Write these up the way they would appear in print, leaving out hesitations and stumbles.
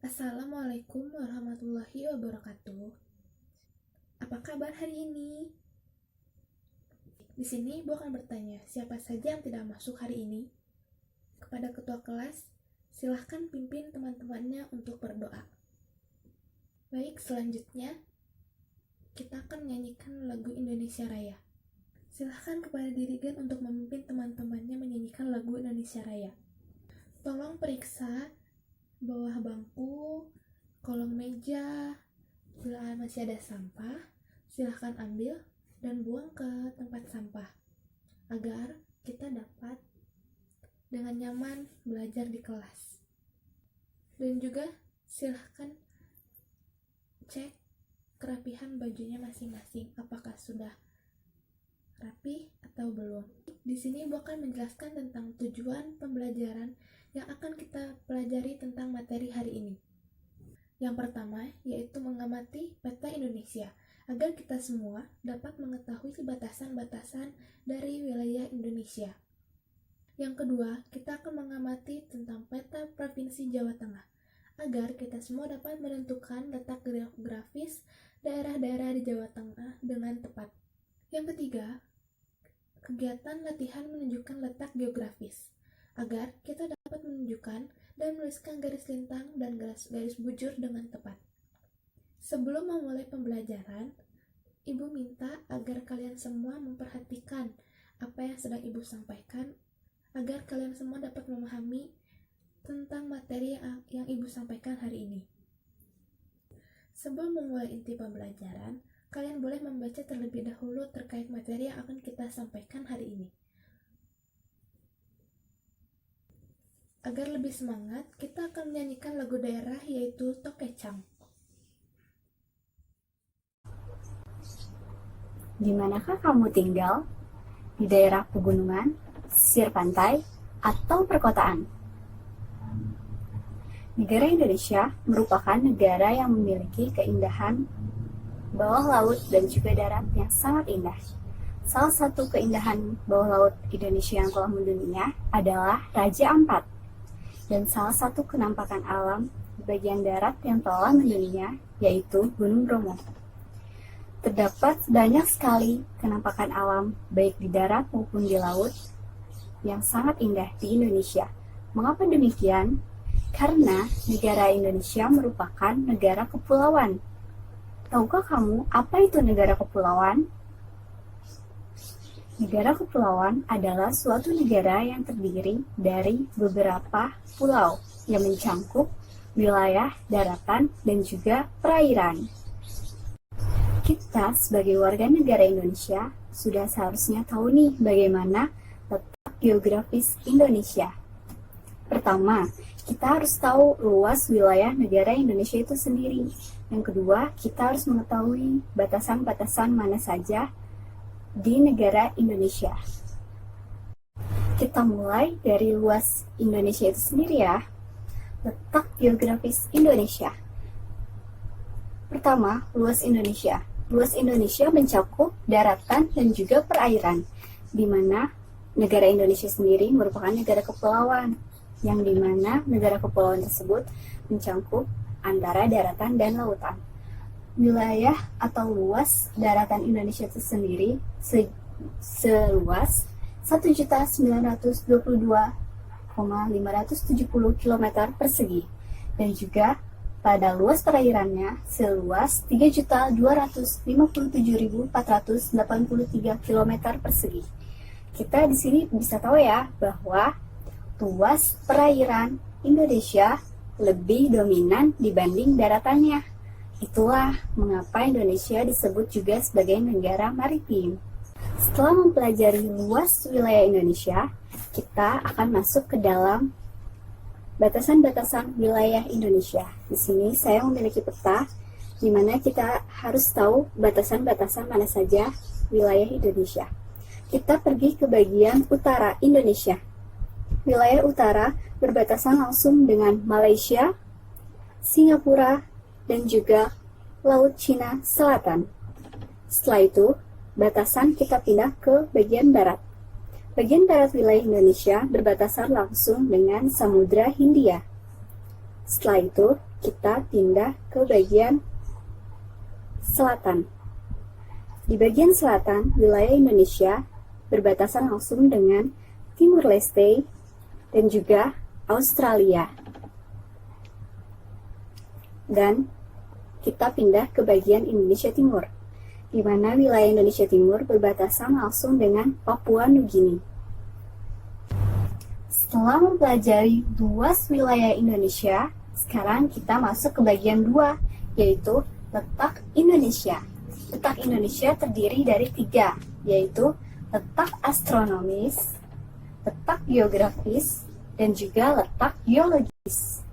Assalamualaikum warahmatullahi wabarakatuh. Apa kabar hari ini? Di sini Bu akan bertanya, siapa saja yang tidak masuk hari ini? Kepada ketua kelas, silahkan pimpin teman-temannya untuk berdoa. Baik, selanjutnya kita akan menyanyikan lagu Indonesia Raya. Silahkan kepada dirigen untuk memimpin teman-temannya menyanyikan lagu Indonesia Raya. Tolong periksa bawah bangku, kolong meja, bila masih ada sampah, silahkan ambil dan buang ke tempat sampah agar kita dapat dengan nyaman belajar di kelas. Dan juga silahkan cek kerapihan bajunya masing-masing, apakah sudah rapi atau belum. Di sini Bu akan menjelaskan tentang tujuan pembelajaran yang akan kita pelajari tentang materi hari ini. Yang pertama yaitu mengamati peta Indonesia, agar kita semua dapat mengetahui batasan-batasan dari wilayah Indonesia. Yang kedua, kita akan mengamati tentang peta Provinsi Jawa Tengah, agar kita semua dapat menentukan letak geografis daerah-daerah di Jawa Tengah dengan tepat. Yang ketiga, kegiatan latihan menunjukkan letak geografis, agar kita dapat menunjukkan dan menuliskan garis lintang dan garis bujur dengan tepat. Sebelum memulai pembelajaran, Ibu minta agar kalian semua memperhatikan apa yang sedang Ibu sampaikan, agar kalian semua dapat memahami tentang materi yang Ibu sampaikan hari ini. Sebelum memulai inti pembelajaran, kalian boleh membaca terlebih dahulu terkait materi yang akan kita sampaikan hari ini. Agar lebih semangat, kita akan menyanyikan lagu daerah yaitu Tokecang. Di manakah kamu tinggal? Di daerah pegunungan, pesisir pantai, atau perkotaan? Negara Indonesia merupakan negara yang memiliki keindahan bawah laut dan juga darat yang sangat indah. Salah satu keindahan bawah laut Indonesia yang telah mendunia adalah Raja Ampat. Dan salah satu kenampakan alam di bagian darat yang telah mendunia yaitu Gunung Bromo. Terdapat banyak sekali kenampakan alam baik di darat maupun di laut yang sangat indah di Indonesia. Mengapa demikian? Karena negara Indonesia merupakan negara kepulauan. Tahukah kamu apa itu negara kepulauan? Negara kepulauan adalah suatu negara yang terdiri dari beberapa pulau yang mencangkup wilayah daratan dan juga perairan. Kita sebagai warga negara Indonesia sudah seharusnya tahu nih bagaimana letak geografis Indonesia. Pertama, kita harus tahu luas wilayah negara Indonesia itu sendiri. Yang kedua, kita harus mengetahui batasan-batasan mana saja di negara Indonesia. Kita mulai dari luas Indonesia itu sendiri ya. Letak geografis Indonesia. Pertama, luas Indonesia. Luas Indonesia mencakup daratan dan juga perairan, di mana negara Indonesia sendiri merupakan negara kepulauan, yang di mana negara kepulauan tersebut mencakup antara daratan dan lautan. Wilayah atau luas daratan Indonesia itu sendiri seluas 1.922,570 km persegi, dan juga pada luas perairannya seluas 3.257.483 km persegi. Kita di sini bisa tahu ya bahwa luas perairan Indonesia lebih dominan dibanding daratannya. Itulah mengapa Indonesia disebut juga sebagai negara maritim. Setelah mempelajari luas wilayah Indonesia, kita akan masuk ke dalam batasan-batasan wilayah Indonesia. Di sini saya memiliki peta di mana kita harus tahu batasan-batasan mana saja wilayah Indonesia. Kita pergi ke bagian utara Indonesia. Wilayah utara berbatasan langsung dengan Malaysia, Singapura, dan juga Laut Cina Selatan. Setelah itu, batasan kita pindah ke bagian barat. Bagian barat wilayah Indonesia berbatasan langsung dengan Samudra Hindia. Setelah itu, kita pindah ke bagian selatan. Di bagian selatan, wilayah Indonesia berbatasan langsung dengan Timur Leste dan juga Australia. Dan kita pindah ke bagian Indonesia Timur, di mana wilayah Indonesia Timur berbatasan langsung dengan Papua Nugini. Setelah mempelajari luas wilayah Indonesia, sekarang kita masuk ke bagian 2, yaitu letak Indonesia. Letak Indonesia terdiri dari 3, yaitu letak astronomis, letak geografis, dan juga letak geologis.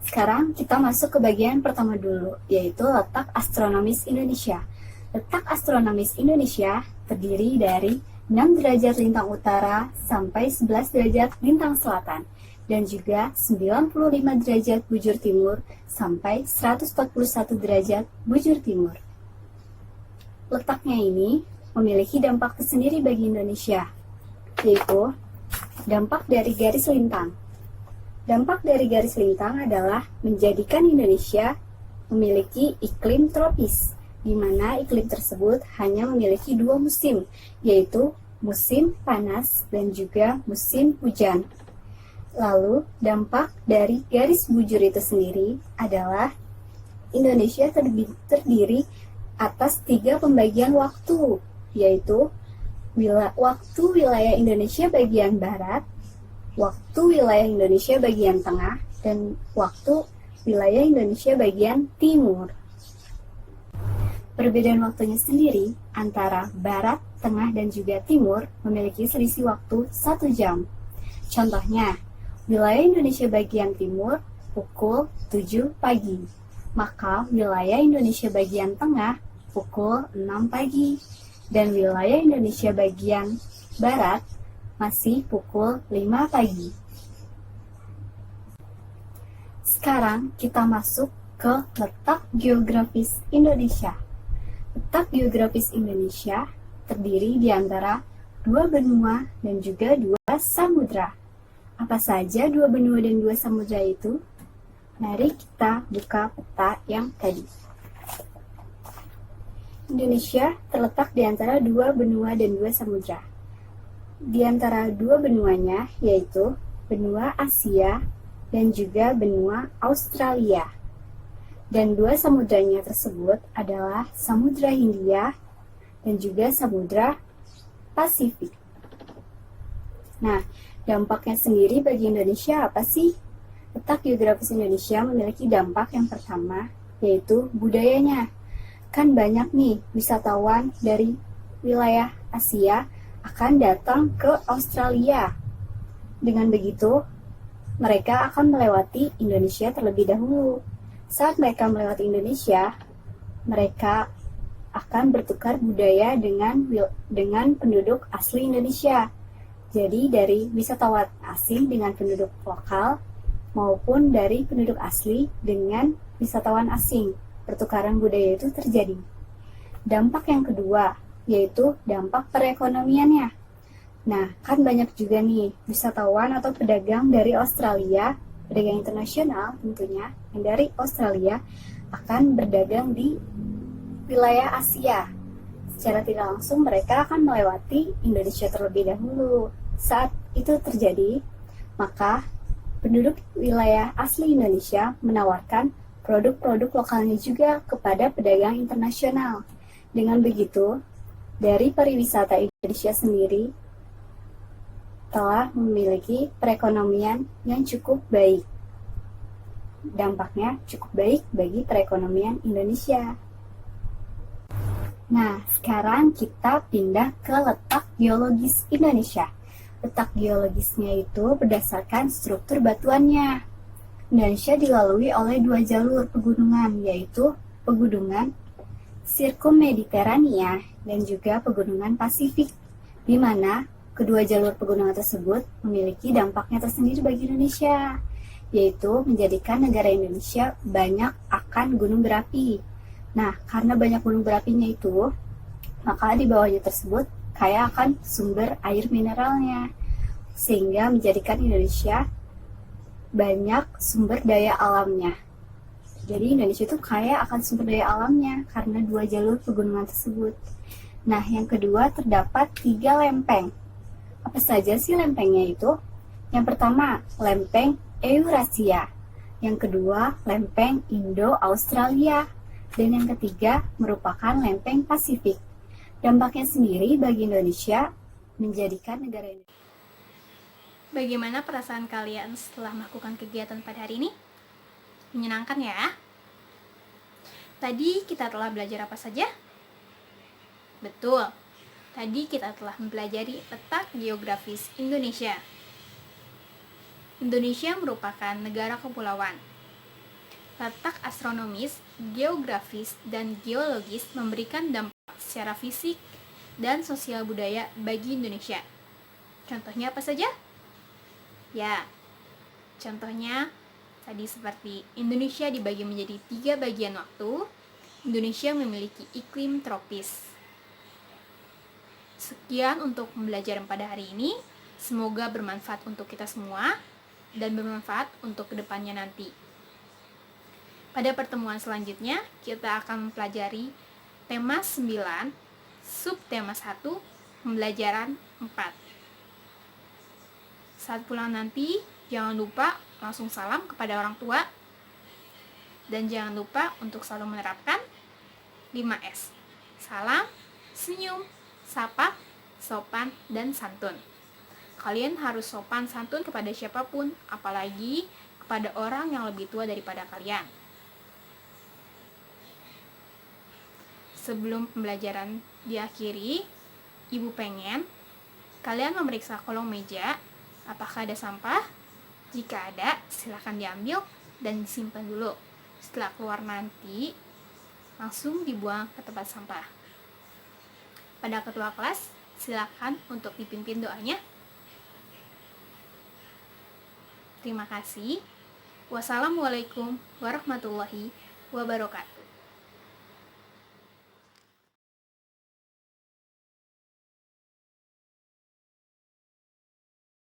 Sekarang kita masuk ke bagian pertama dulu, yaitu letak astronomis Indonesia. Letak astronomis Indonesia terdiri dari 6 derajat lintang utara sampai 11 derajat lintang selatan, dan juga 95 derajat bujur timur sampai 141 derajat bujur timur. Letaknya ini memiliki dampak tersendiri bagi Indonesia, yaitu dampak dari garis lintang. Dampak dari garis lintang adalah menjadikan Indonesia memiliki iklim tropis, di mana iklim tersebut hanya memiliki 2 musim, yaitu musim panas dan juga musim hujan. Lalu, dampak dari garis bujur itu sendiri adalah Indonesia terdiri atas 3 pembagian waktu, yaitu waktu wilayah Indonesia bagian barat, waktu wilayah Indonesia bagian tengah, dan waktu wilayah Indonesia bagian timur. Perbedaan waktunya sendiri antara barat, tengah, dan juga timur memiliki selisih waktu 1 jam. Contohnya, wilayah Indonesia bagian timur pukul 7 pagi, maka wilayah Indonesia bagian tengah pukul 6 pagi, dan wilayah Indonesia bagian barat masih pukul 5 pagi. Sekarang kita masuk ke letak geografis Indonesia. Letak geografis Indonesia terdiri di antara 2 benua dan juga 2 samudra. Apa saja 2 benua dan 2 samudra itu? Mari kita buka peta yang tadi. Indonesia terletak di antara 2 benua dan 2 samudra. Di antara 2 benuanya yaitu benua Asia dan juga benua Australia. Dan 2 samudranya tersebut adalah Samudra Hindia dan juga Samudra Pasifik. Nah, dampaknya sendiri bagi Indonesia apa sih? Letak geografis Indonesia memiliki dampak yang pertama, yaitu budayanya. Kan banyak nih wisatawan dari wilayah Asia akan datang ke Australia. Dengan begitu, mereka akan melewati Indonesia terlebih dahulu. Saat mereka melewati Indonesia, mereka akan bertukar budaya dengan penduduk asli Indonesia. Jadi dari wisatawan asing dengan penduduk lokal maupun dari penduduk asli dengan wisatawan asing. Pertukaran budaya itu terjadi. Dampak yang kedua, yaitu dampak perekonomiannya. Nah, kan banyak juga nih wisatawan atau pedagang dari Australia, pedagang internasional tentunya, yang dari Australia akan berdagang di wilayah Asia. Secara tidak langsung mereka akan melewati Indonesia terlebih dahulu. Saat itu terjadi, maka penduduk wilayah asli Indonesia menawarkan produk-produk lokalnya juga kepada pedagang internasional. Dengan begitu, dari pariwisata Indonesia sendiri telah memiliki perekonomian yang cukup baik. Dampaknya cukup baik bagi perekonomian Indonesia. Nah, sekarang kita pindah ke letak geologis Indonesia. Letak geologisnya itu berdasarkan struktur batuannya. Indonesia dilalui oleh 2 jalur pegunungan, yaitu pegunungan Sirkummediterania dan juga pegunungan Pasifik, di mana kedua jalur pegunungan tersebut memiliki dampaknya tersendiri bagi Indonesia, yaitu menjadikan negara Indonesia banyak akan gunung berapi. Nah, karena banyak gunung berapinya itu, maka di bawahnya tersebut kaya akan sumber air mineralnya, sehingga menjadikan Indonesia banyak sumber daya alamnya. Jadi Indonesia itu kaya akan sumber daya alamnya karena 2 jalur pegunungan tersebut. Nah, yang kedua terdapat 3 lempeng. Apa saja sih lempengnya itu? Yang pertama, lempeng Eurasia. Yang kedua, lempeng Indo-Australia. Dan yang ketiga, merupakan lempeng Pasifik. Dampaknya sendiri bagi Indonesia menjadikan negara ini. Bagaimana perasaan kalian setelah melakukan kegiatan pada hari ini? Menyenangkan ya? Tadi kita telah belajar apa saja? Betul, tadi kita telah mempelajari letak geografis Indonesia. Indonesia merupakan negara kepulauan. Letak astronomis, geografis, dan geologis memberikan dampak secara fisik dan sosial budaya bagi Indonesia. Contohnya apa saja? Ya, contohnya tadi seperti Indonesia dibagi menjadi 3 bagian waktu. Indonesia memiliki iklim tropis. Sekian untuk pembelajaran pada hari ini. Semoga bermanfaat untuk kita semua dan bermanfaat untuk kedepannya nanti. Pada pertemuan selanjutnya, kita akan mempelajari tema 9, subtema 1, pembelajaran 4. Saat pulang nanti, jangan lupa langsung salam kepada orang tua. Dan jangan lupa untuk selalu menerapkan 5S. Salam, senyum, sapa, sopan, dan santun. Kalian harus sopan santun kepada siapapun, apalagi kepada orang yang lebih tua daripada kalian. Sebelum pembelajaran diakhiri, Ibu pengen kalian memeriksa kolong meja apakah ada sampah. Jika ada, silakan diambil dan disimpan dulu. Setelah keluar nanti, langsung dibuang ke tempat sampah. Pada ketua kelas, silakan untuk dipimpin doanya. Terima kasih. Wassalamualaikum warahmatullahi wabarakatuh.